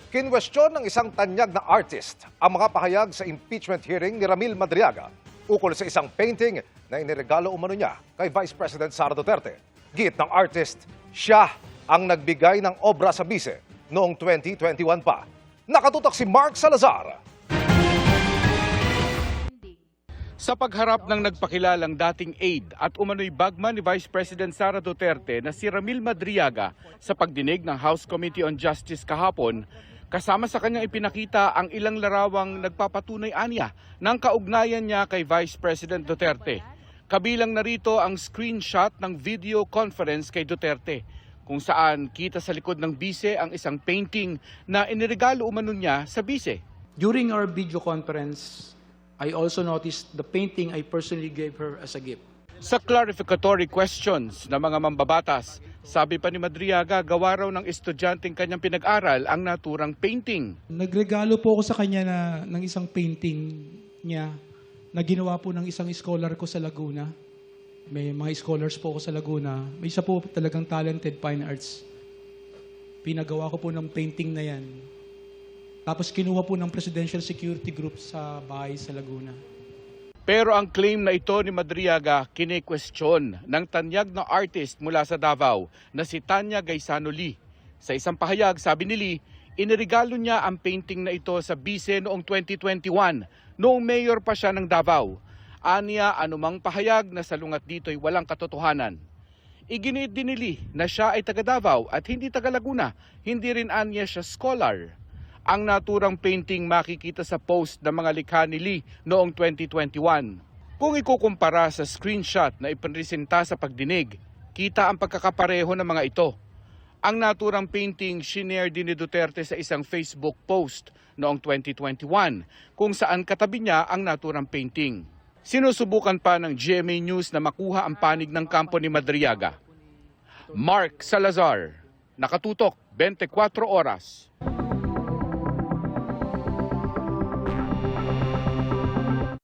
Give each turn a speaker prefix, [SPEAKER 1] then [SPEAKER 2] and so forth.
[SPEAKER 1] Kinwestiyon ng isang tanyag na artist ang mga pahayag sa impeachment hearing ni Ramil Madriaga ukol sa isang painting na iniregalo umano niya kay Vice President Sara Duterte. Giit ng artist, siya ang nagbigay ng obra sa bise noong 2021 pa. Nakatutok si Mark Salazar.
[SPEAKER 2] Sa pagharap ng nagpakilalang dating aide at umano'y bagman ni Vice President Sara Duterte na si Ramil Madriaga sa pagdinig ng House Committee on Justice kahapon, kasama sa kanyang ipinakita ang ilang larawang nagpapatunay anya ng kaugnayan niya kay Vice President Duterte. Kabilang narito ang screenshot ng video conference kay Duterte, kung saan kita sa likod ng bise ang isang painting na iniregalo umano niya sa bise.
[SPEAKER 3] During our video conference, I also noticed the painting I personally gave her as a gift.
[SPEAKER 2] Sa clarificatory questions ng mga mambabatas, sabi pa ni Madriaga, gawa raw ng estudyanteng kanyang pinag-aral ang naturang painting.
[SPEAKER 4] Nagregalo po ako sa kanya ng isang painting niya na ginawa po ng isang scholar ko sa Laguna. May mga scholars po ako sa Laguna. May isa po talagang talented fine arts. Pinagawa ko po ng painting na yan. Tapos kinuha po ng Presidential Security Group sa bahay sa Laguna.
[SPEAKER 2] Pero ang claim na ito ni Madriaga kine-question ng tanyag na artist mula sa Davao na si Tanya Gaisano Lee. Sa isang pahayag, sabi ni Lee, iniregalo niya ang painting na ito sa bise noong 2021, noong mayor pa siya ng Davao. Aniya, anumang pahayag na salungat dito'y walang katotohanan. Iginiit din ni Lee na siya ay taga Davao at hindi taga Laguna, hindi rin aniya siya scholar. Ang naturang painting makikita sa post ng mga likha ni Lee noong 2021. Kung ikukumpara sa screenshot na ipinresenta sa pagdinig, kita ang pagkakapareho ng mga ito. Ang naturang painting shinare din ni Duterte sa isang Facebook post noong 2021, kung saan katabi niya ang naturang painting. Sinusubukan pa ng GMA News na makuha ang panig ng kampo ni Madriaga. Mark Salazar, nakatutok 24 oras.